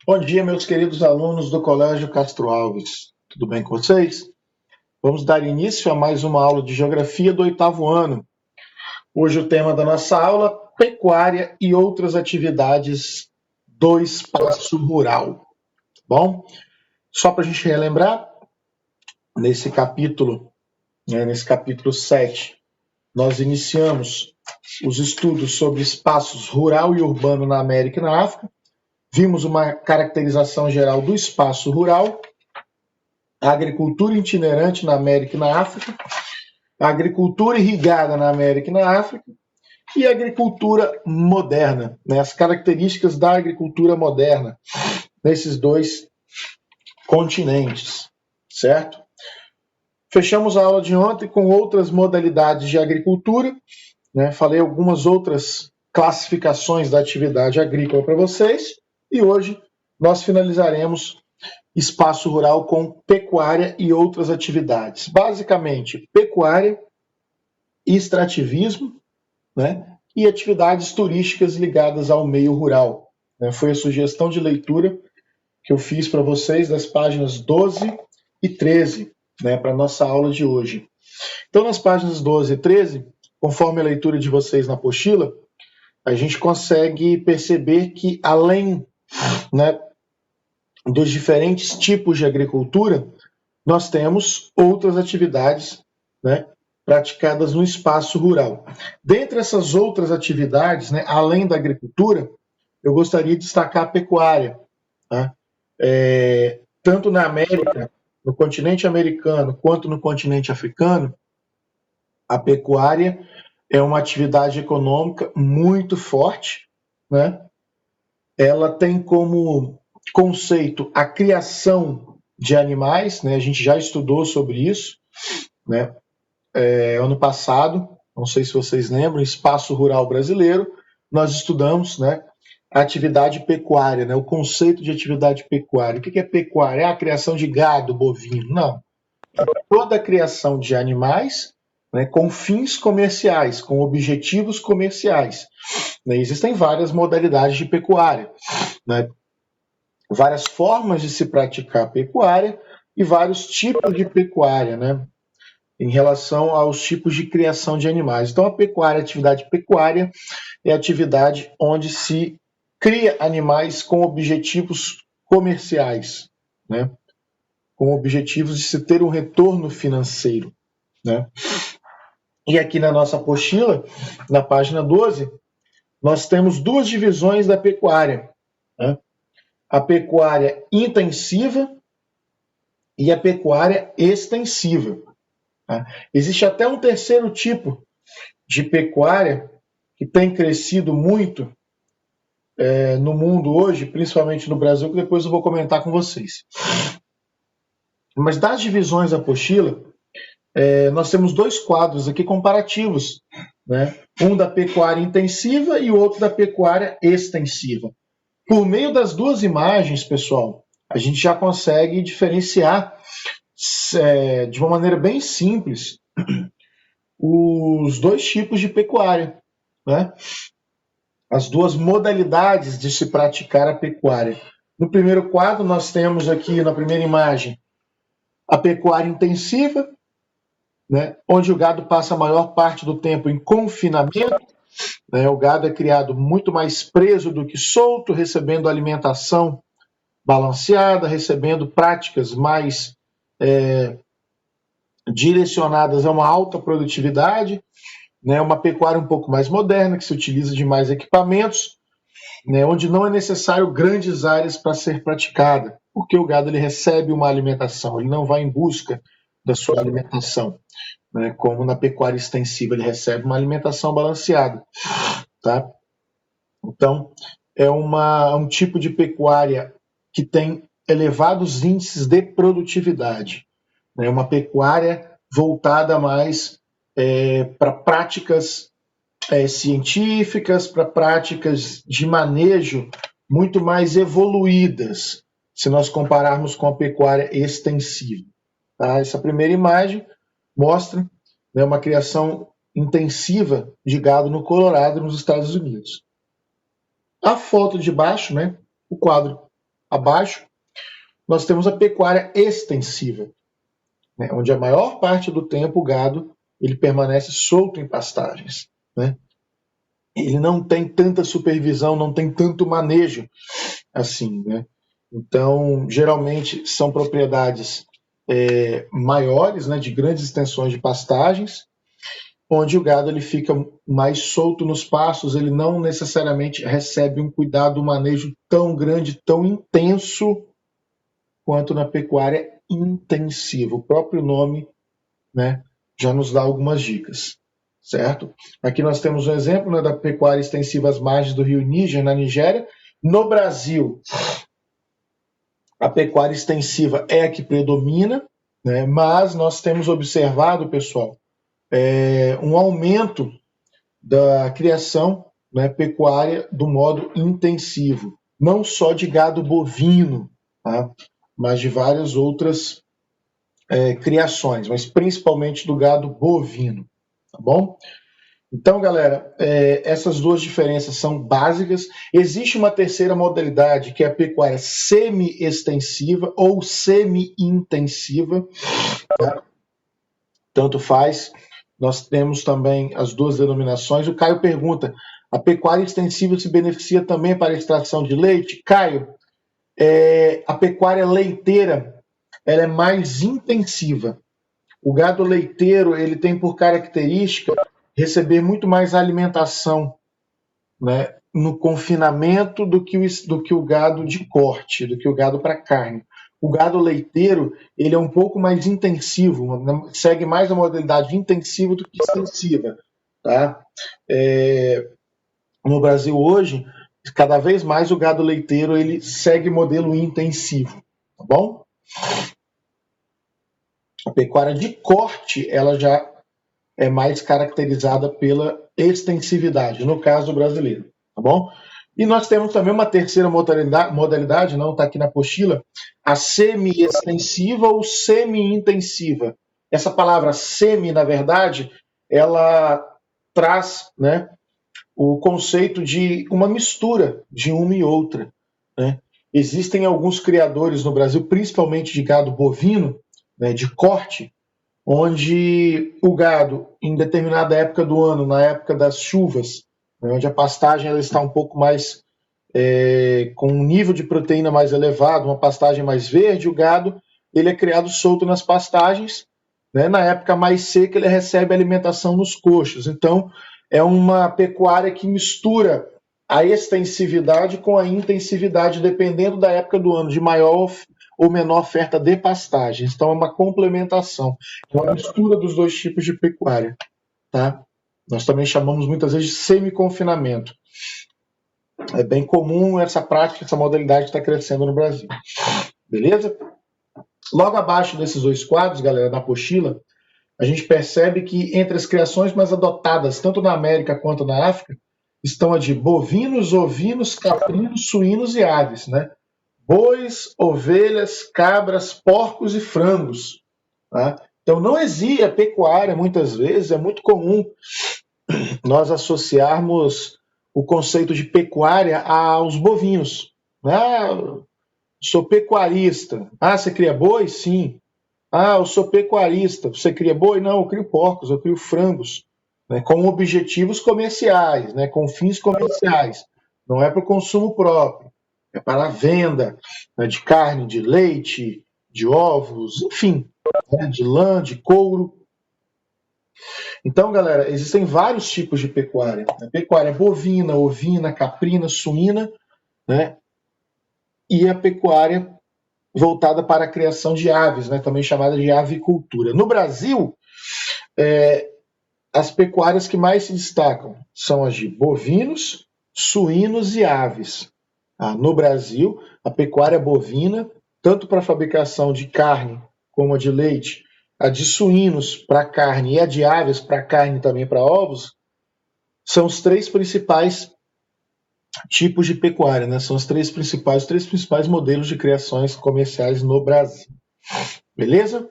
Bom dia, meus queridos alunos do Colégio Castro Alves. Tudo bem com vocês? Vamos dar início a mais uma aula de Geografia do 8º ano. Hoje o tema da nossa aula, pecuária e outras atividades do espaço rural. Bom, só para a gente relembrar, nesse capítulo 7, nós iniciamos os estudos sobre espaços rural e urbano na América e na África. Vimos uma caracterização geral do espaço rural, a agricultura itinerante na América e na África, a agricultura irrigada na América e na África e a agricultura moderna, as características da agricultura moderna nesses dois continentes, certo? Fechamos a aula de ontem com outras modalidades de agricultura, falei algumas outras classificações da atividade agrícola para vocês e hoje nós finalizaremos espaço rural com pecuária e outras atividades. Basicamente, pecuária, extrativismo, e atividades turísticas ligadas ao meio rural. Foi a sugestão de leitura que eu fiz para vocês das páginas 12 e 13, para a nossa aula de hoje. Então, nas páginas 12 e 13, conforme a leitura de vocês na apostila, a gente consegue perceber que, além dos diferentes tipos de agricultura, nós temos outras atividades praticadas no espaço rural. Dentre essas outras atividades, além da agricultura, eu gostaria de destacar a pecuária. Tanto na América, no continente americano, quanto no continente africano, a pecuária é uma atividade econômica muito forte. Ela tem como conceito a criação de animais, a gente já estudou sobre isso, ano passado, não sei se vocês lembram, Espaço Rural Brasileiro, nós estudamos a atividade pecuária, o conceito de atividade pecuária. O que é pecuária? É a criação de gado bovino? Não. É toda a criação de animais com fins comerciais, com objetivos comerciais. Existem várias modalidades de pecuária, várias formas de se praticar pecuária e vários tipos de pecuária, em relação aos tipos de criação de animais. Então, a pecuária, a atividade pecuária, é a atividade onde se cria animais com objetivos comerciais, com objetivos de se ter um retorno financeiro. E aqui na nossa apostila, na página 12, nós temos duas divisões da pecuária. A pecuária intensiva e a pecuária extensiva. Existe até um terceiro tipo de pecuária que tem crescido muito no mundo hoje, principalmente no Brasil, que depois eu vou comentar com vocês. Mas das divisões da apostila, nós temos dois quadros aqui comparativos, um da pecuária intensiva e o outro da pecuária extensiva. Por meio das duas imagens, pessoal, a gente já consegue diferenciar de uma maneira bem simples os dois tipos de pecuária, as duas modalidades de se praticar a pecuária. No primeiro quadro, nós temos aqui na primeira imagem a pecuária intensiva, onde o gado passa a maior parte do tempo em confinamento. O gado é criado muito mais preso do que solto, recebendo alimentação balanceada, recebendo práticas mais direcionadas a uma alta produtividade, uma pecuária um pouco mais moderna, que se utiliza de mais equipamentos, onde não é necessário grandes áreas para ser praticada, porque o gado ele recebe uma alimentação, ele não vai em busca da sua alimentação, como na pecuária extensiva, ele recebe uma alimentação balanceada. Então, é um tipo de pecuária que tem elevados índices de produtividade. Uma pecuária voltada mais para práticas científicas, para práticas de manejo muito mais evoluídas, se nós compararmos com a pecuária extensiva. Essa primeira imagem mostra uma criação intensiva de gado no Colorado, nos Estados Unidos. A foto de baixo, o quadro abaixo, nós temos a pecuária extensiva, né, onde a maior parte do tempo o gado ele permanece solto em pastagens, né? Ele não tem tanta supervisão, não tem tanto manejo assim, né? Então, geralmente são propriedades maiores, né, de grandes extensões de pastagens, onde o gado ele fica mais solto nos pastos, ele não necessariamente recebe um cuidado, um manejo tão grande, tão intenso quanto na pecuária intensiva. O próprio nome, né, já nos dá algumas dicas, certo? Aqui nós temos um exemplo, né, da pecuária extensiva às margens do rio Níger, na Nigéria. No Brasil, a pecuária extensiva é a que predomina, né, mas nós temos observado, pessoal, um aumento da criação, né, pecuária do modo intensivo, não só de gado bovino, tá, mas de várias outras criações, mas principalmente do gado bovino, tá bom? Então, galera, essas duas diferenças são básicas. Existe uma terceira modalidade, que é a pecuária semi-extensiva ou semi-intensiva, tá? Tanto faz. Nós temos também as duas denominações. O Caio pergunta, a pecuária extensiva se beneficia também para a extração de leite? Caio, a pecuária leiteira ela é mais intensiva. O gado leiteiro ele tem por característica receber muito mais alimentação, né, no confinamento do que o gado de corte, do que o gado para carne. O gado leiteiro ele é um pouco mais intensivo, segue mais a modalidade intensiva do que extensiva. Tá? No Brasil hoje, cada vez mais o gado leiteiro ele segue modelo intensivo. Tá bom? A pecuária de corte ela já é mais caracterizada pela extensividade, no caso brasileiro, tá bom? E nós temos também uma terceira modalidade, não está aqui na apostila, a semi-extensiva ou semi-intensiva. Essa palavra semi, na verdade, ela traz, né, o conceito de uma mistura de uma e outra, né? Existem alguns criadores no Brasil, principalmente de gado bovino, né, de corte, onde o gado, em determinada época do ano, na época das chuvas, né, onde a pastagem ela está um pouco mais com um nível de proteína mais elevado, uma pastagem mais verde, o gado ele é criado solto nas pastagens, né, na época mais seca ele recebe alimentação nos coxos. Então é uma pecuária que mistura a extensividade com a intensividade, dependendo da época do ano, de maior ou menor oferta de pastagens. Então é uma complementação, é uma mistura dos dois tipos de pecuária. Tá? Nós também chamamos muitas vezes de semi-confinamento. É bem comum essa prática, essa modalidade está crescendo no Brasil. Beleza? Logo abaixo desses dois quadros, galera, da apostila, a gente percebe que entre as criações mais adotadas, tanto na América quanto na África, estão a de bovinos, ovinos, caprinos, suínos e aves, né? Bois, ovelhas, cabras, porcos e frangos. Tá? Então não existe a pecuária, muitas vezes, é muito comum nós associarmos o conceito de pecuária aos bovinos. Ah, sou pecuarista. Ah, você cria boi? Sim. Ah, eu sou pecuarista. Você cria boi? Não, eu crio porcos, eu crio frangos. Né, com objetivos comerciais, né, com fins comerciais. Não é para o consumo próprio. É para a venda, né, de carne, de leite, de ovos, enfim, né, de lã, de couro. Então, galera, existem vários tipos de pecuária. Né? Pecuária bovina, ovina, caprina, suína, né? E a pecuária voltada para a criação de aves, né? Também chamada de avicultura. No Brasil, as pecuárias que mais se destacam são as de bovinos, suínos e aves. No Brasil, a pecuária bovina, tanto para a fabricação de carne como a de leite, a de suínos para carne e a de aves para carne e também para ovos, são os três principais tipos de pecuária, né? São os três principais modelos de criações comerciais no Brasil. Beleza?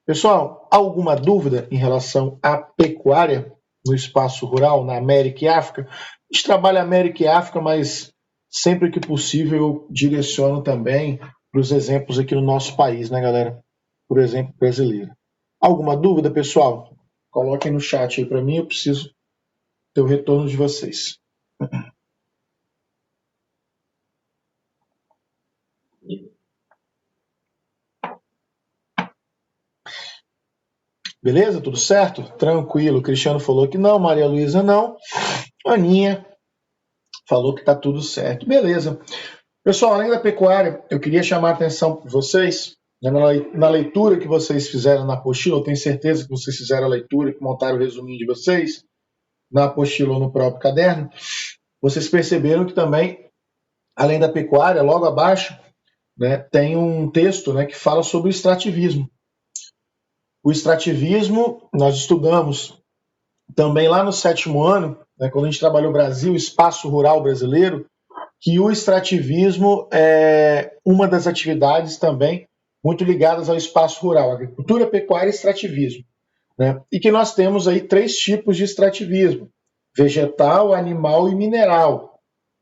Pessoal, alguma dúvida em relação à pecuária no espaço rural, na América e África? A gente trabalha América e África, mas sempre que possível eu direciono também para os exemplos aqui no nosso país, né, galera? Por exemplo, brasileiro. Alguma dúvida, pessoal? Coloquem no chat aí para mim, eu preciso ter o retorno de vocês. Beleza? Tudo certo? Tranquilo. O Cristiano falou que não, Maria Luísa não. Aninha falou que está tudo certo. Beleza. Pessoal, além da pecuária, eu queria chamar a atenção para vocês, né, na leitura que vocês fizeram na apostila, eu tenho certeza que vocês fizeram a leitura, que montaram o resuminho de vocês, na apostila ou no próprio caderno, vocês perceberam que também, além da pecuária, logo abaixo, né, tem um texto, né, que fala sobre o extrativismo. O extrativismo, nós estudamos também lá no 7º ano, né, quando a gente trabalhou o Brasil, o espaço rural brasileiro, que o extrativismo é uma das atividades também muito ligadas ao espaço rural, agricultura, pecuária e extrativismo. Né? E que nós temos aí 3 tipos de extrativismo: vegetal, animal e mineral.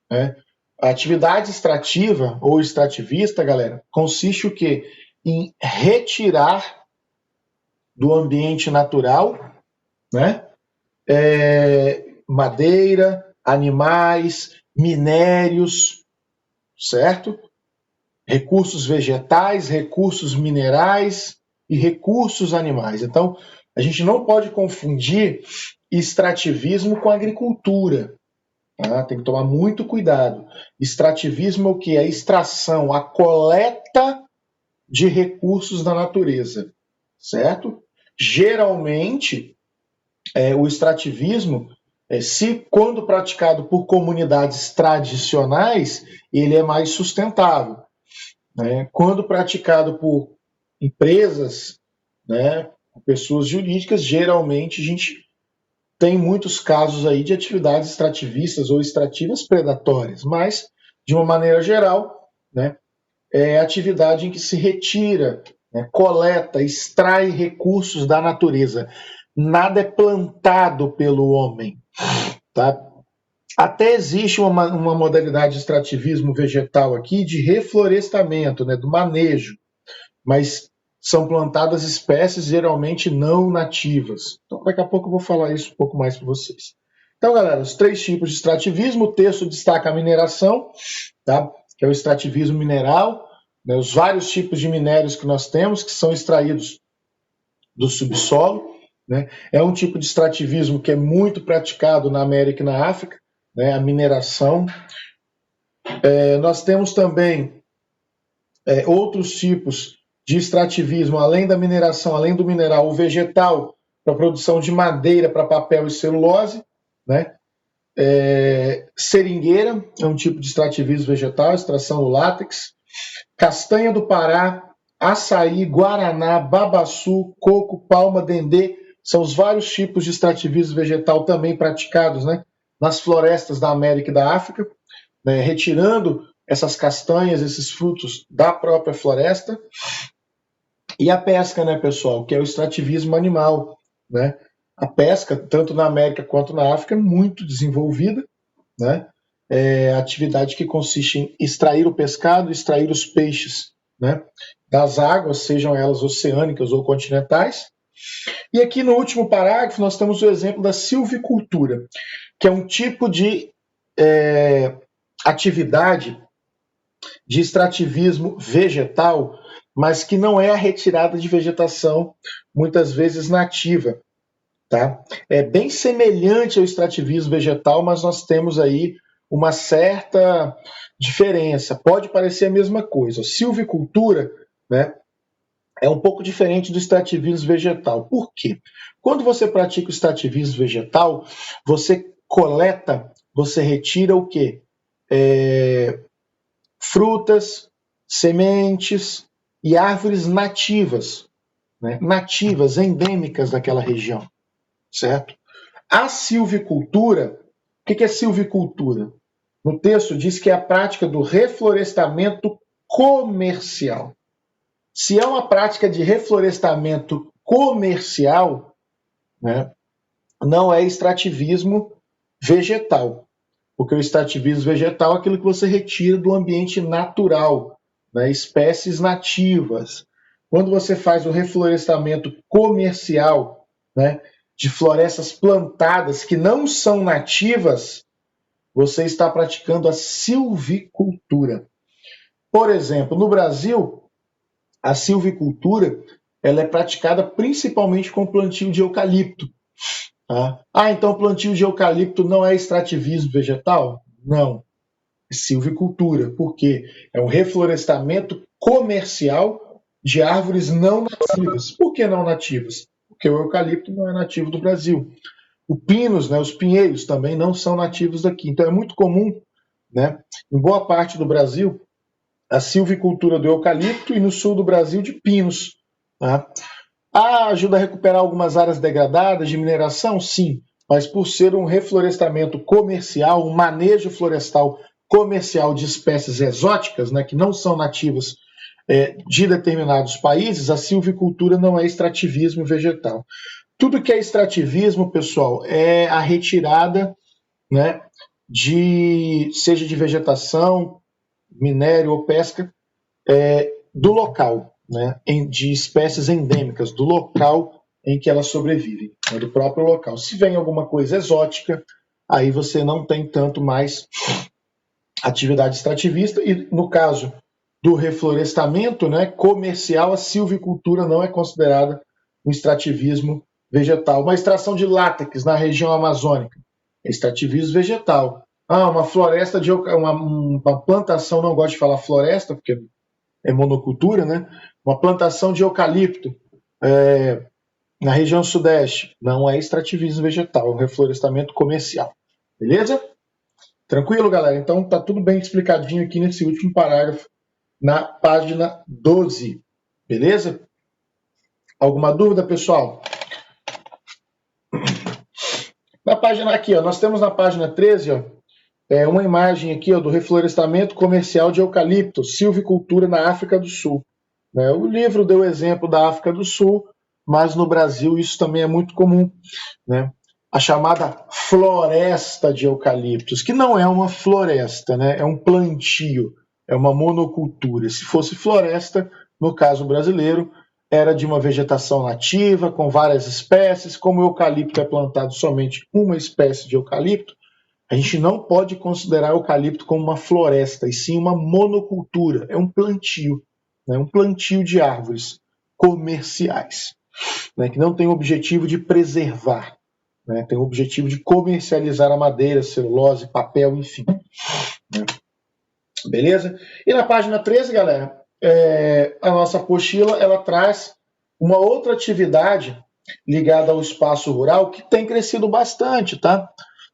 Né? A atividade extrativa ou extrativista, galera, consiste o quê? Em retirar do ambiente natural, né? Madeira, animais, minérios, certo? Recursos vegetais, recursos minerais e recursos animais. Então, a gente não pode confundir extrativismo com agricultura. Tá? Tem que tomar muito cuidado. Extrativismo é o que? A extração, a coleta de recursos da natureza, certo? Geralmente, o extrativismo, quando praticado por comunidades tradicionais, ele é mais sustentável. Né? Quando praticado por empresas, né, pessoas jurídicas, geralmente a gente tem muitos casos aí de atividades extrativistas ou extrativas predatórias, mas, de uma maneira geral, né, é a atividade em que se retira, né, coleta, extrai recursos da natureza. Nada é plantado pelo homem. Tá? Até existe uma modalidade de extrativismo vegetal aqui de reflorestamento, né, do manejo, mas são plantadas espécies geralmente não nativas. Então, daqui a pouco eu vou falar isso um pouco mais para vocês. Então, galera, os 3 tipos de extrativismo, o texto destaca a mineração, tá? Que é o extrativismo mineral, né, os vários tipos de minérios que nós temos, que são extraídos do subsolo. Né? É um tipo de extrativismo que é muito praticado na América e na África, né, a mineração. Nós temos também outros tipos de extrativismo, além da mineração, além do mineral, o vegetal, para a produção de madeira para papel e celulose. Né? Seringueira é um tipo de extrativismo vegetal, extração do látex. Castanha do Pará, açaí, guaraná, babaçu, coco, palma, dendê, são os vários tipos de extrativismo vegetal também praticados, né, nas florestas da América e da África, né, retirando essas castanhas, esses frutos da própria floresta. E a pesca, né, pessoal, que é o extrativismo animal. Né? A pesca, tanto na América quanto na África, é muito desenvolvida, né? Atividade que consiste em extrair o pescado, extrair os peixes, né, das águas, sejam elas oceânicas ou continentais. E aqui no último parágrafo nós temos o exemplo da silvicultura, que é um tipo de atividade de extrativismo vegetal, mas que não é a retirada de vegetação, muitas vezes nativa. Tá? É bem semelhante ao extrativismo vegetal, mas nós temos aí uma certa diferença. Pode parecer a mesma coisa. Silvicultura, né, é um pouco diferente do extrativismo vegetal. Por quê? Quando você pratica o extrativismo vegetal, você coleta, você retira o quê? Frutas, sementes e árvores nativas, né? Nativas, endêmicas daquela região, certo? A silvicultura, o que é silvicultura? No texto diz que é a prática do reflorestamento comercial. Se é uma prática de reflorestamento comercial, né, não é extrativismo vegetal. Porque o extrativismo vegetal é aquilo que você retira do ambiente natural, né? Espécies nativas. Quando você faz o reflorestamento comercial, né, de florestas plantadas que não são nativas, você está praticando a silvicultura. Por exemplo, no Brasil, a silvicultura ela é praticada principalmente com plantio de eucalipto. Tá? Então o plantio de eucalipto não é extrativismo vegetal? Não, é silvicultura, porque é um reflorestamento comercial de árvores não nativas. Por que não nativas? Porque o eucalipto não é nativo do Brasil. O pinus, né, os pinheiros também não são nativos daqui. Então é muito comum, né, em boa parte do Brasil, a silvicultura do eucalipto e no sul do Brasil de pinos. Tá? Ajuda a recuperar algumas áreas degradadas de mineração? Sim, mas por ser um reflorestamento comercial, um manejo florestal comercial de espécies exóticas, né, que não são nativas de determinados países, a silvicultura não é extrativismo vegetal. Tudo que é extrativismo, pessoal, é a retirada, né, seja de vegetação, minério ou pesca, do local, né, de espécies endêmicas, do local em que elas sobrevivem, né, do próprio local. Se vem alguma coisa exótica, aí você não tem tanto mais atividade extrativista, e no caso do reflorestamento, né, comercial, a silvicultura não é considerada um extrativismo vegetal. Uma extração de látex na região amazônica é extrativismo vegetal. Uma floresta de uma plantação, não gosto de falar floresta, porque é monocultura, né? Uma plantação de eucalipto na região sudeste não é extrativismo vegetal, é um reflorestamento comercial. Beleza? Tranquilo, galera? Então tá tudo bem explicadinho aqui nesse último parágrafo, na página 12. Beleza? Alguma dúvida, pessoal? Na página aqui, ó, nós temos na página 13, ó, uma imagem aqui, ó, do reflorestamento comercial de eucalipto, silvicultura na África do Sul. Né? O livro deu exemplo da África do Sul, mas no Brasil isso também é muito comum. Né? A chamada floresta de eucaliptos, que não é uma floresta, né? É um plantio, é uma monocultura. Se fosse floresta, no caso brasileiro, era de uma vegetação nativa, com várias espécies. Como o eucalipto é plantado somente uma espécie de eucalipto, a gente não pode considerar o eucalipto como uma floresta, e sim uma monocultura. É um plantio, né? Um plantio de árvores comerciais, né? Que não tem o objetivo de preservar, né? Tem o objetivo de comercializar a madeira, celulose, papel, enfim. Né? Beleza? E na página 13, galera, a nossa apostila ela traz uma outra atividade ligada ao espaço rural que tem crescido bastante, tá?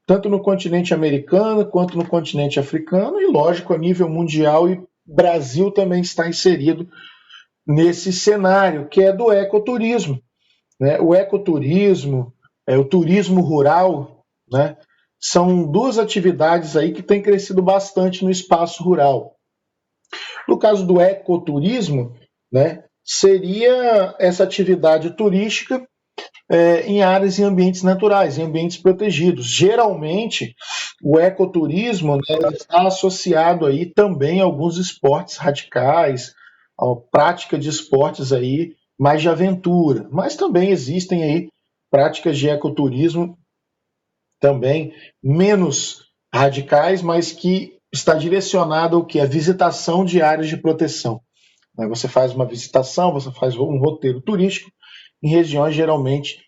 Tanto no continente americano quanto no continente africano e, lógico, a nível mundial, e Brasil também está inserido nesse cenário, que é do ecoturismo. Né? O ecoturismo, o turismo rural, né? São duas atividades aí que têm crescido bastante no espaço rural. No caso do ecoturismo, né, seria essa atividade turística em áreas e ambientes naturais, em ambientes protegidos. Geralmente, o ecoturismo, né, está associado aí também a alguns esportes radicais, a prática de esportes aí mais de aventura, mas também existem aí práticas de ecoturismo também menos radicais, mas que está direcionado ao que? A visitação de áreas de proteção. Você faz uma visitação, você faz um roteiro turístico em regiões geralmente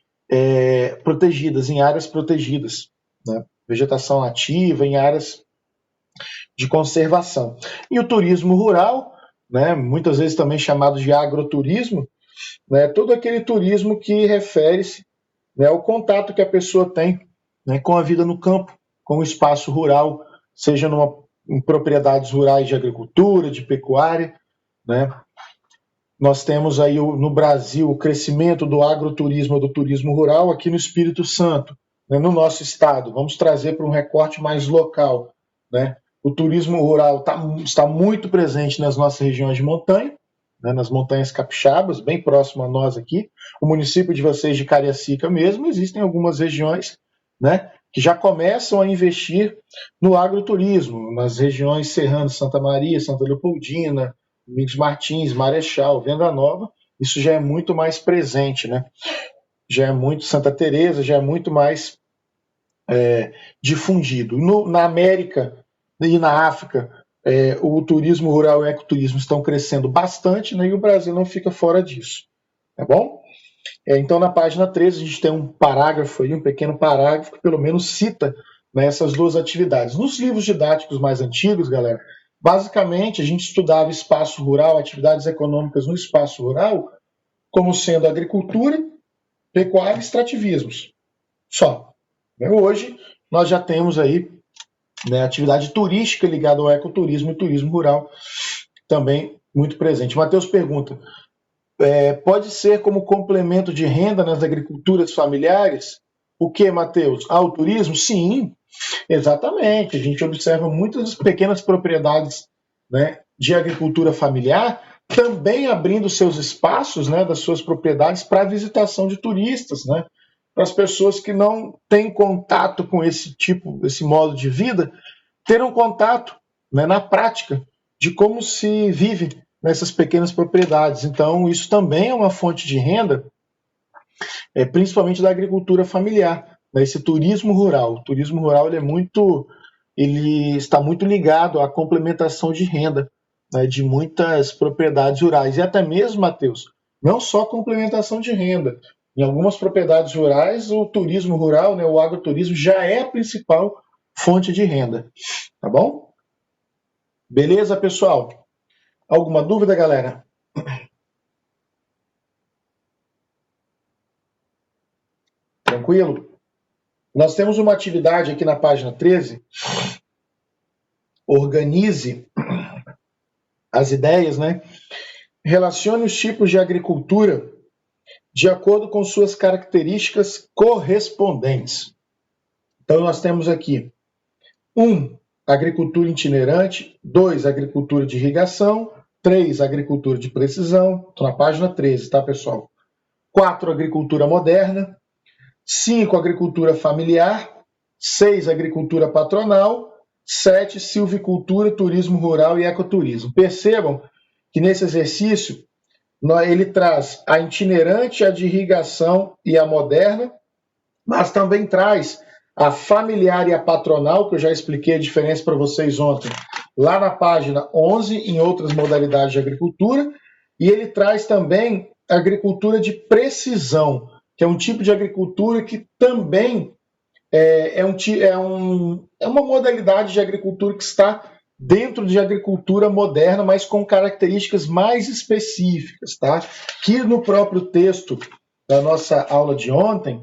protegidas, em áreas protegidas, né? Vegetação nativa, em áreas de conservação. E o turismo rural, né, muitas vezes também chamado de agroturismo, né, todo aquele turismo que refere-se, né, ao contato que a pessoa tem, né, com a vida no campo, com o espaço rural, seja em propriedades rurais de agricultura, de pecuária, né? Nós temos aí no Brasil o crescimento do agroturismo, do turismo rural aqui no Espírito Santo, né, no nosso estado. Vamos trazer para um recorte mais local, né? O turismo rural está muito presente nas nossas regiões de montanha, né, nas montanhas capixabas, bem próximo a nós aqui. O município de vocês de Cariacica mesmo, existem algumas regiões, né, que já começam a investir no agroturismo, nas regiões serranas, Santa Maria, Santa Leopoldina, Domingos Martins, Marechal, Venda Nova. Isso já é muito mais presente, né? Já é muito Santa Teresa, já é muito mais difundido. Na América e na África, o turismo rural e o ecoturismo estão crescendo bastante, né, e o Brasil não fica fora disso. Tá bom? Então, na página 13, a gente tem um parágrafo aí, um pequeno parágrafo, que pelo menos cita, né, essas duas atividades. Nos livros didáticos mais antigos, galera, basicamente a gente estudava espaço rural, atividades econômicas no espaço rural, como sendo agricultura, pecuária e extrativismos. Só. Hoje, nós já temos aí, né, atividade turística ligada ao ecoturismo e turismo rural também muito presente. Matheus pergunta, pode ser como complemento de renda nas agriculturas familiares? O que, Matheus? O turismo? Sim, exatamente. A gente observa muitas pequenas propriedades, né, de agricultura familiar também abrindo seus espaços, né, das suas propriedades para a visitação de turistas, né? Para as pessoas que não têm contato com esse modo de vida, ter um contato, né, na prática de como se vive nessas pequenas propriedades. Então, isso também é uma fonte de renda, principalmente da agricultura familiar, né, esse turismo rural. O turismo rural ele está muito ligado à complementação de renda, né, de muitas propriedades rurais. E até mesmo, Matheus, não só complementação de renda. Em algumas propriedades rurais, o turismo rural, né, o agroturismo, já é a principal fonte de renda. Tá bom? Beleza, pessoal? Alguma dúvida, galera? Tranquilo? Nós temos uma atividade aqui na página 13. Organize as ideias, né? Relacione os tipos de agricultura de acordo com suas características correspondentes. Então, nós temos aqui 1. Agricultura itinerante. 2. Agricultura de irrigação. 3. Agricultura de precisão. Estou na página 13, tá, pessoal? 4. Agricultura moderna. 5. Agricultura familiar. 6. Agricultura patronal. 7. Silvicultura, turismo rural e ecoturismo. Percebam que nesse exercício ele traz a itinerante, a de irrigação e a moderna, mas também traz a familiar e a patronal, que eu já expliquei a diferença para vocês ontem, lá na página 11, em outras modalidades de agricultura, e ele traz também a agricultura de precisão, que é um tipo de agricultura que também é uma modalidade de agricultura que está dentro de agricultura moderna, mas com características mais específicas, tá? Que no próprio texto da nossa aula de ontem,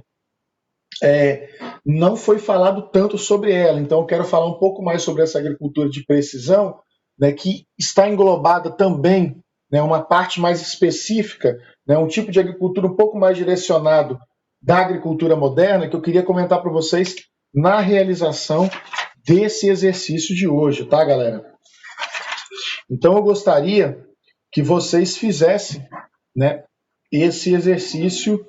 não foi falado tanto sobre ela. Então, eu quero falar um pouco mais sobre essa agricultura de precisão, né, que está englobada também, né, uma parte mais específica, né, um tipo de agricultura um pouco mais direcionado da agricultura moderna, que eu queria comentar para vocês na realização desse exercício de hoje, tá, galera? Então, eu gostaria que vocês fizessem, né, esse exercício,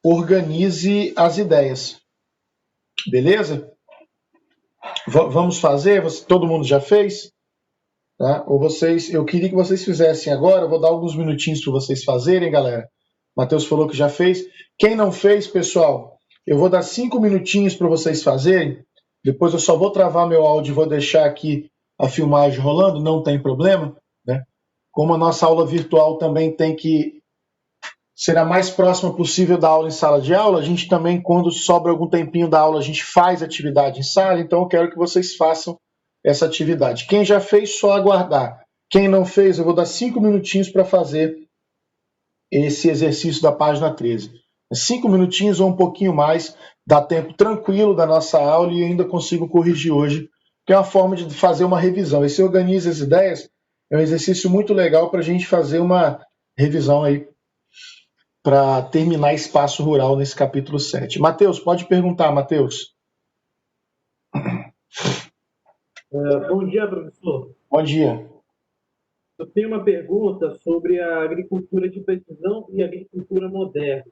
organize as ideias. Beleza? Vamos fazer? Todo mundo já fez? Tá? Ou eu queria que vocês fizessem agora, eu vou dar alguns minutinhos para vocês fazerem, galera. Matheus falou que já fez. Quem não fez, pessoal, eu vou dar 5 minutinhos para vocês fazerem. Depois eu só vou travar meu áudio e vou deixar aqui a filmagem rolando, não tem problema, né? Como a nossa aula virtual também tem que ser a mais próxima possível da aula em sala de aula, a gente também, quando sobra algum tempinho da aula, a gente faz atividade em sala, então eu quero que vocês façam essa atividade. Quem já fez, só aguardar. Quem não fez, eu vou dar 5 minutinhos para fazer esse exercício da página 13. 5 minutinhos ou um pouquinho mais, dá tempo tranquilo da nossa aula e ainda consigo corrigir hoje, que é uma forma de fazer uma revisão. Esse Organiza as Ideias é um exercício muito legal para a gente fazer uma revisão aí para terminar espaço rural nesse capítulo 7. Matheus, pode perguntar, Matheus. Bom dia, professor. Bom dia. Eu tenho uma pergunta sobre a agricultura de precisão e a agricultura moderna.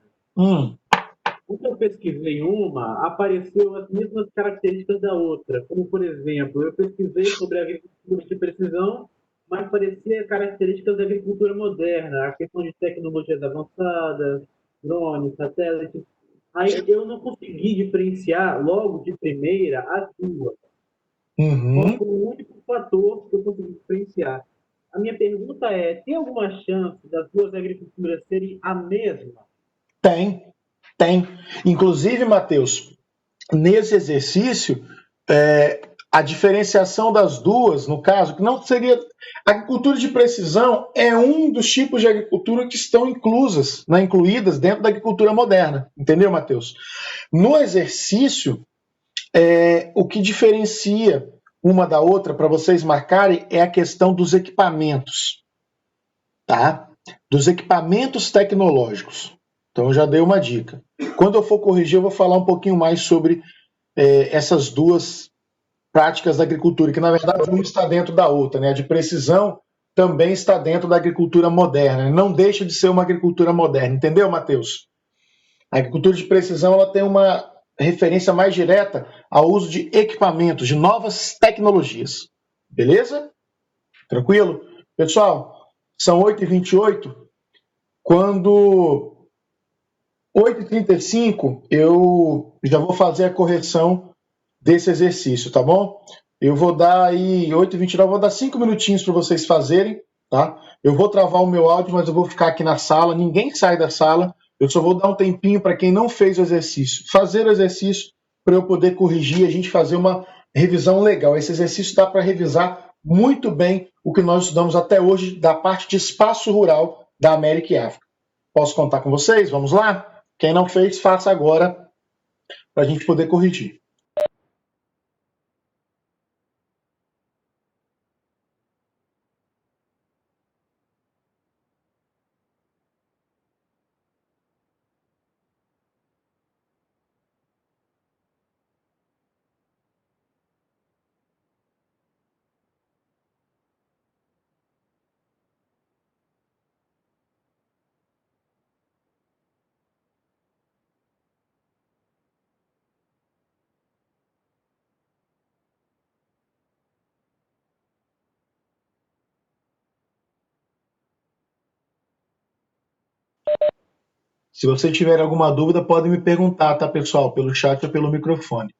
quando eu pesquisei uma, apareceu as mesmas características da outra. Como, por exemplo, eu pesquisei sobre a agricultura de precisão, mas parecia características da agricultura moderna, a questão de tecnologias avançadas, drones, satélites. Aí eu não consegui diferenciar logo de primeira as duas. Qual Uhum. foi o único fator que eu consegui diferenciar? A minha pergunta é: tem alguma chance das duas agriculturas serem a mesma? Tem, tem. Inclusive, Matheus, nesse exercício, a diferenciação das duas, no caso, que não seria. A agricultura de precisão é um dos tipos de agricultura que estão inclusas, né, incluídas dentro da agricultura moderna. Entendeu, Matheus? No exercício, o que diferencia uma da outra, para vocês marcarem, é a questão dos equipamentos, tá? Dos equipamentos tecnológicos. Então, eu já dei uma dica. Quando eu for corrigir, eu vou falar um pouquinho mais sobre essas duas práticas da agricultura, que na verdade uma está dentro da outra, né? A de precisão também está dentro da agricultura moderna, né? Não deixa de ser uma agricultura moderna, entendeu, Matheus? A agricultura de precisão ela tem uma referência mais direta ao uso de equipamentos, de novas tecnologias. Beleza? Tranquilo? Pessoal, são 8h28. Quando 8h35, eu já vou fazer a correção desse exercício, tá bom? Eu vou dar aí 8h29, vou dar 5 minutinhos para vocês fazerem, tá? Eu vou travar o meu áudio, mas eu vou ficar aqui na sala, ninguém sai da sala. Eu só vou dar um tempinho para quem não fez o exercício, fazer o exercício para eu poder corrigir e a gente fazer uma revisão legal. Esse exercício dá para revisar muito bem o que nós estudamos até hoje da parte de espaço rural da América e África. Posso contar com vocês? Vamos lá? Quem não fez, faça agora para a gente poder corrigir. Se você tiver alguma dúvida, pode me perguntar, tá, pessoal? Pelo chat ou pelo microfone.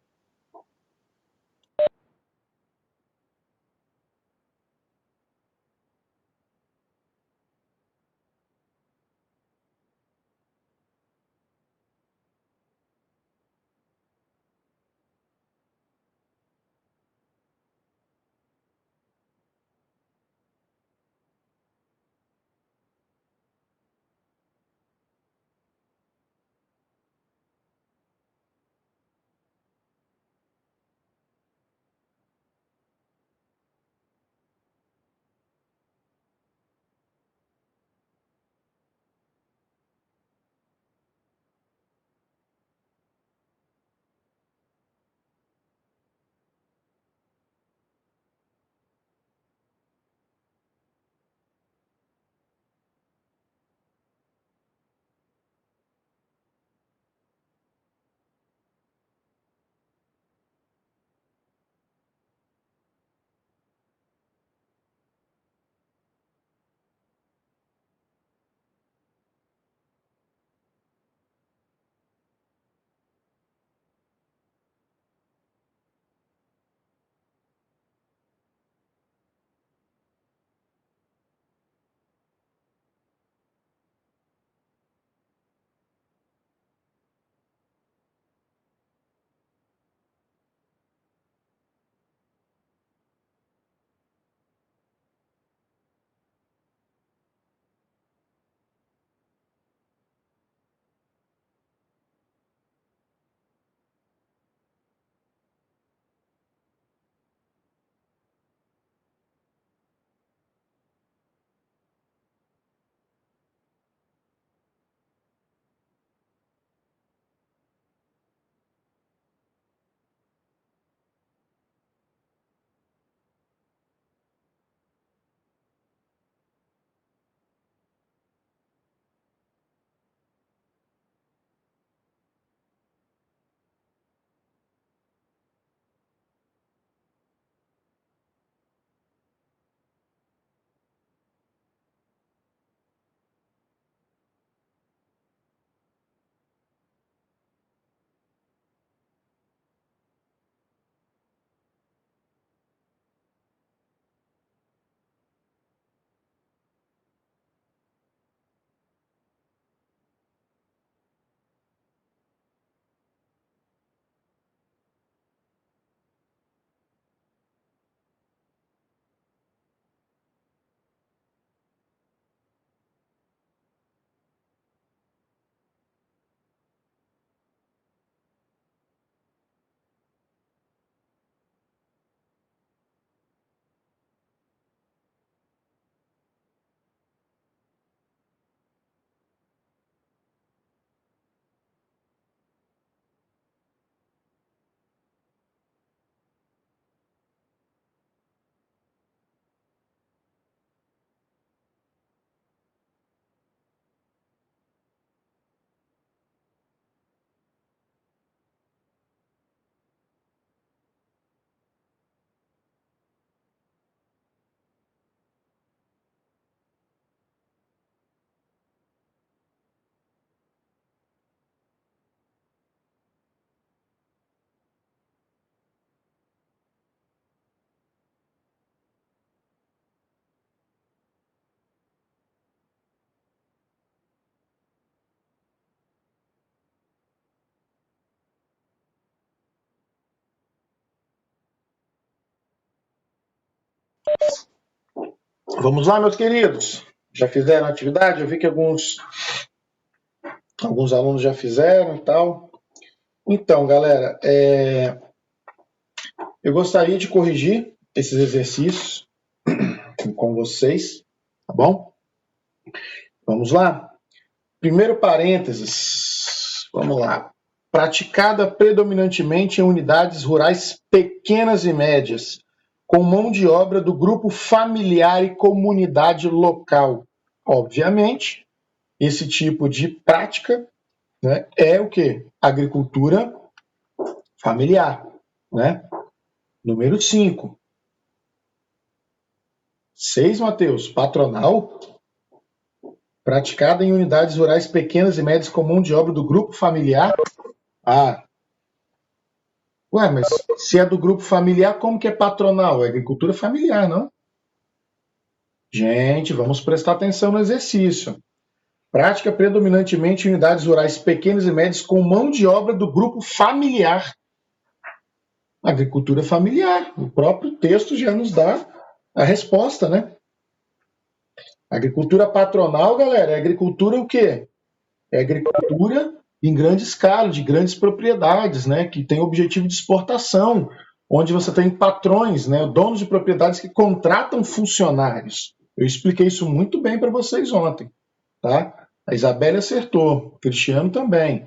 Vamos lá, meus queridos. Já fizeram a atividade? Eu vi que alguns alunos já fizeram e tal. Então, galera, eu gostaria de corrigir esses exercícios com vocês, tá bom? Vamos lá? Primeiro parênteses. Vamos lá. Praticada predominantemente em unidades rurais pequenas e médias, com mão de obra do grupo familiar e comunidade local. Obviamente, esse tipo de prática, né, é o quê? Agricultura familiar. Né? Número 5. 6, Matheus. Patronal, praticada em unidades rurais pequenas e médias com mão de obra do grupo familiar. Ué, mas se é do grupo familiar, como que é patronal? É agricultura familiar, não? Gente, vamos prestar atenção no exercício. Prática predominantemente em unidades rurais pequenas e médias com mão de obra do grupo familiar. Agricultura familiar. O próprio texto já nos dá a resposta, né? Agricultura patronal, galera, é agricultura o quê? É agricultura em grande escala, de grandes propriedades, né? Que tem objetivo de exportação, onde você tem patrões, né? Donos de propriedades que contratam funcionários. Eu expliquei isso muito bem para vocês ontem, tá? A Isabelle acertou, o Cristiano também.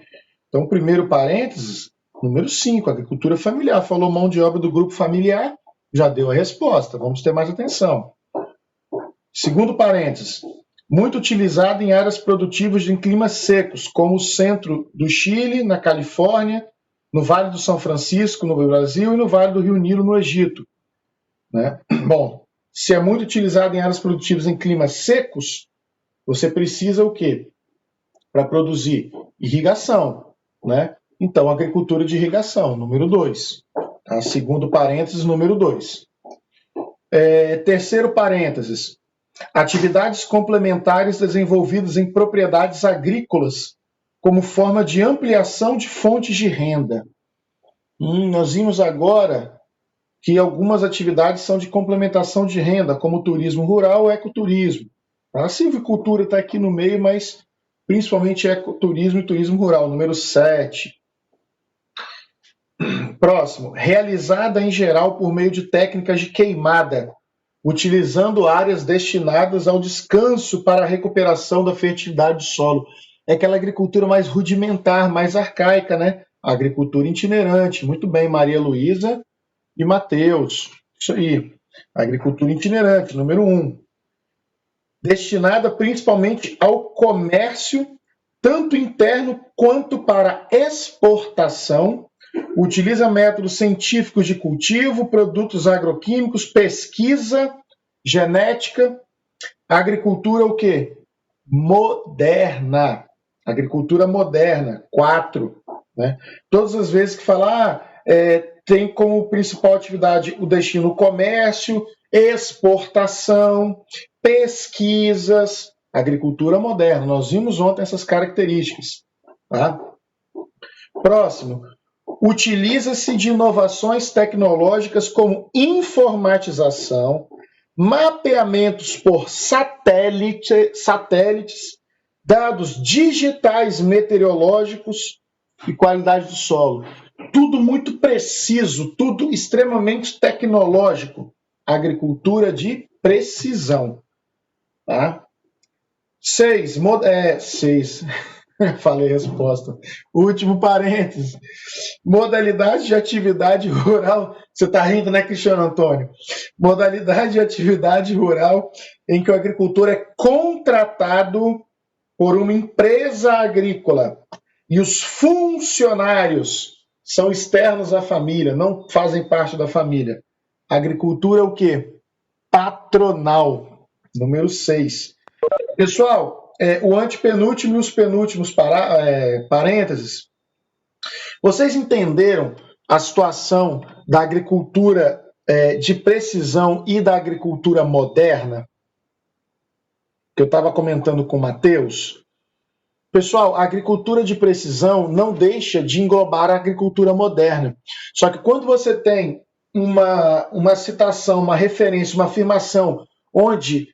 Então, primeiro parênteses, número 5, agricultura familiar. Falou mão de obra do grupo familiar, já deu a resposta. Vamos ter mais atenção. Segundo parênteses, muito utilizado em áreas produtivas em climas secos, como o centro do Chile, na Califórnia, no Vale do São Francisco, no Brasil, e no Vale do Rio Nilo, no Egito. Né? Bom, se é muito utilizado em áreas produtivas em climas secos, você precisa o quê? Para produzir irrigação. Né? Então, agricultura de irrigação, número 2. Tá? Segundo parênteses, número 2. Terceiro parênteses, atividades complementares desenvolvidas em propriedades agrícolas como forma de ampliação de fontes de renda. Nós vimos agora que algumas atividades são de complementação de renda, como turismo rural ou ecoturismo. A silvicultura está aqui no meio, mas principalmente ecoturismo e turismo rural, número 7. Próximo, realizada em geral por meio de técnicas de queimada, utilizando áreas destinadas ao descanso para a recuperação da fertilidade do solo. É aquela agricultura mais rudimentar, mais arcaica, né? A agricultura itinerante. Muito bem, Maria Luísa e Matheus. Isso aí. Agricultura itinerante, número 1. Destinada principalmente ao comércio, tanto interno quanto para exportação. Utiliza métodos científicos de cultivo, produtos agroquímicos, pesquisa, genética, agricultura o quê? Moderna. Agricultura moderna, 4. Né? Todas as vezes que falar, tem como principal atividade o destino comércio, exportação, pesquisas, agricultura moderna. Nós vimos ontem essas características. Tá? Próximo. Utiliza-se de inovações tecnológicas como informatização, mapeamentos por satélites, dados digitais meteorológicos e qualidade do solo. Tudo muito preciso, tudo extremamente tecnológico. Agricultura de precisão. Tá? 6. Falei a resposta. Último parênteses. Modalidade de atividade rural. Você está rindo, né, Cristiano Antônio? Modalidade de atividade rural em que o agricultor é contratado por uma empresa agrícola e os funcionários são externos à família, não fazem parte da família. Agricultura é o quê? Patronal. Número 6. Pessoal, o antepenúltimo e os penúltimos parênteses. Vocês entenderam a situação da agricultura de precisão e da agricultura moderna? Que eu estava comentando com o Matheus. Pessoal, a agricultura de precisão não deixa de englobar a agricultura moderna. Só que quando você tem uma citação, uma referência, uma afirmação, onde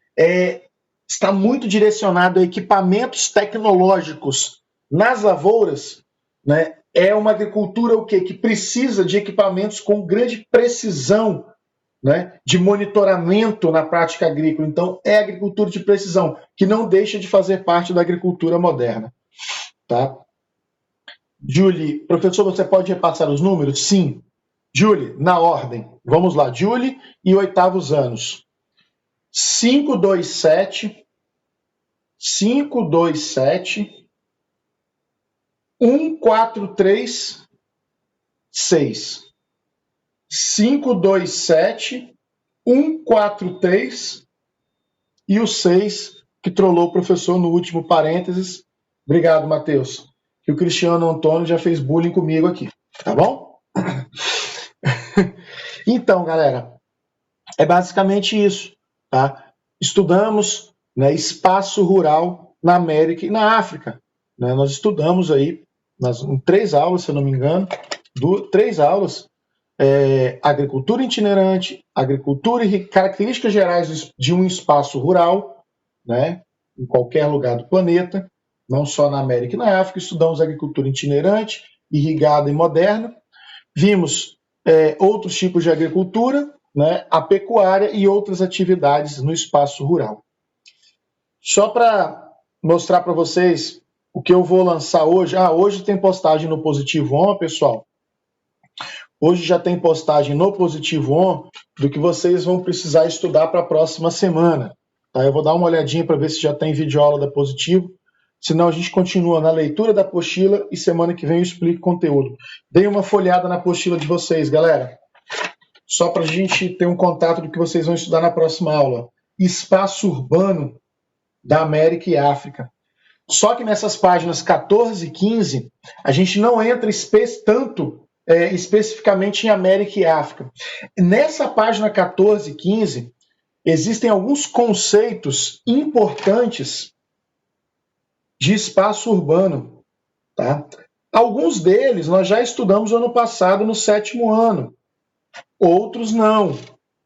está muito direcionado a equipamentos tecnológicos nas lavouras, né? É uma agricultura o quê? Que precisa de equipamentos com grande precisão, né? De monitoramento na prática agrícola. Então, é agricultura de precisão, que não deixa de fazer parte da agricultura moderna. Tá? Julie, professor, você pode repassar os números? Sim. Julie, na ordem. Vamos lá. Julie e oitavos anos. 527, 527, 143, 6. 527, 143 e o 6, que trollou o professor no último parênteses. Obrigado, Matheus. Que o Cristiano Antônio já fez bullying comigo aqui. Tá bom? Então, galera, é basicamente isso. Tá? Estudamos, né, espaço rural na América e na África. Né? Nós estudamos aí, em 3 aulas, se eu não me engano, 3 aulas, agricultura itinerante, agricultura e características gerais de um espaço rural, né, em qualquer lugar do planeta, não só na América e na África. Estudamos agricultura itinerante, irrigada e moderna. Vimos outros tipos de agricultura, né, a pecuária e outras atividades no espaço rural. Só para mostrar para vocês o que eu vou lançar hoje. Hoje tem postagem no Positivo On, pessoal. Hoje já tem postagem no Positivo On do que vocês vão precisar estudar para a próxima semana. Tá? Eu vou dar uma olhadinha para ver se já tem videoaula da Positivo. Senão a gente continua na leitura da apostila e semana que vem eu explico o conteúdo. Dei uma folhada na apostila de vocês, galera. Só para a gente ter um contato do que vocês vão estudar na próxima aula. Espaço urbano da América e África. Só que nessas páginas 14 e 15, a gente não entra tanto especificamente em América e África. Nessa página 14 e 15, existem alguns conceitos importantes de espaço urbano. Tá? Alguns deles nós já estudamos ano passado no 7º ano, outros não.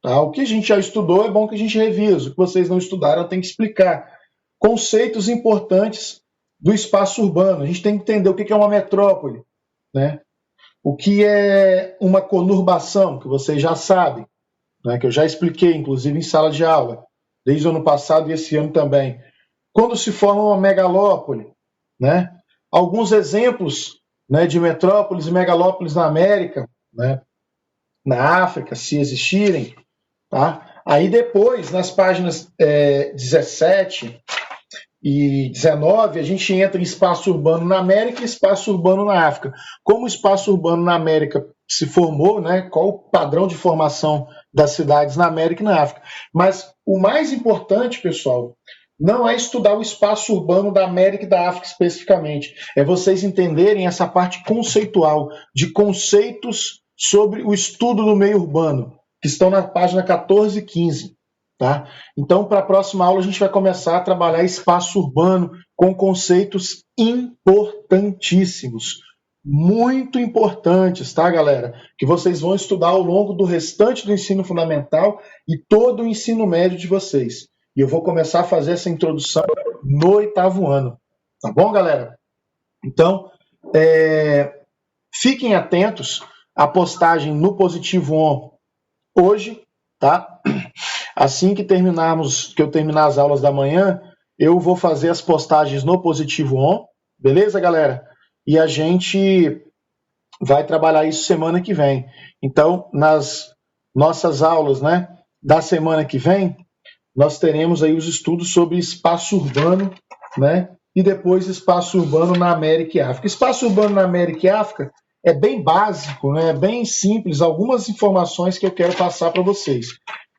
Tá? O que a gente já estudou é bom que a gente revise, o que vocês não estudaram eu tenho que explicar. Conceitos importantes do espaço urbano. A gente tem que entender o que é uma metrópole, né? O que é uma conurbação, que vocês já sabem, né? Que eu já expliquei, inclusive em sala de aula, desde o ano passado e esse ano também. Quando se forma uma megalópole, né? Alguns exemplos, né, de metrópoles e megalópolis na América, né, na África, se existirem. Tá? Aí depois, nas páginas 17 e 19, a gente entra em espaço urbano na América e espaço urbano na África. Como o espaço urbano na América se formou, né, qual o padrão de formação das cidades na América e na África. Mas o mais importante, pessoal, não é estudar o espaço urbano da América e da África especificamente. É vocês entenderem essa parte conceitual, de conceitos sobre o estudo do meio urbano, que estão na página 14 e 15. Tá? Então, para a próxima aula, a gente vai começar a trabalhar espaço urbano com conceitos importantíssimos. Muito importantes, tá, galera? Que vocês vão estudar ao longo do restante do ensino fundamental e todo o ensino médio de vocês. E eu vou começar a fazer essa introdução no 8º ano. Tá bom, galera? Então, fiquem atentos à postagem no Positivo On hoje, tá? Assim que eu terminar as aulas da manhã, eu vou fazer as postagens no Positivo On, beleza, galera? E a gente vai trabalhar isso semana que vem. Então, nas nossas aulas, né, da semana que vem, nós teremos aí os estudos sobre espaço urbano, né, e depois espaço urbano na América e África. Espaço urbano na América e África é bem básico, né, é bem simples, algumas informações que eu quero passar para vocês.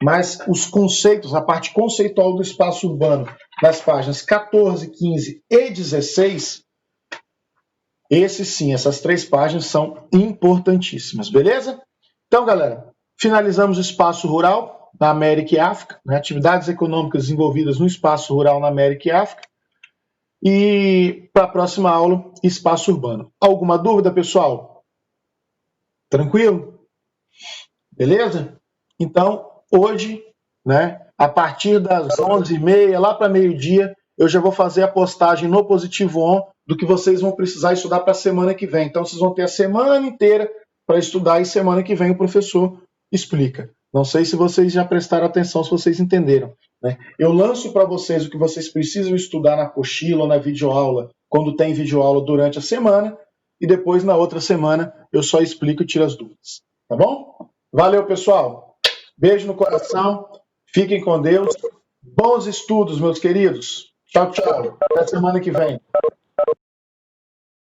Mas os conceitos, a parte conceitual do espaço urbano, nas páginas 14, 15 e 16, essas 3 páginas são importantíssimas, beleza? Então, galera, finalizamos o espaço rural na América e África, né, atividades econômicas desenvolvidas no espaço rural na América e África. E para a próxima aula, espaço urbano. Alguma dúvida, pessoal? Tranquilo? Beleza? Então, hoje, né, a partir das 11h30, lá para meio-dia, eu já vou fazer a postagem no Positivo On do que vocês vão precisar estudar para a semana que vem. Então, vocês vão ter a semana inteira para estudar e semana que vem o professor explica. Não sei se vocês já prestaram atenção, se vocês entenderam, né? Eu lanço para vocês o que vocês precisam estudar na apostila ou na videoaula, quando tem videoaula durante a semana, e depois, na outra semana, eu só explico e tiro as dúvidas. Tá bom? Valeu, pessoal. Beijo no coração. Fiquem com Deus. Bons estudos, meus queridos. Tchau, tchau. Até semana que vem.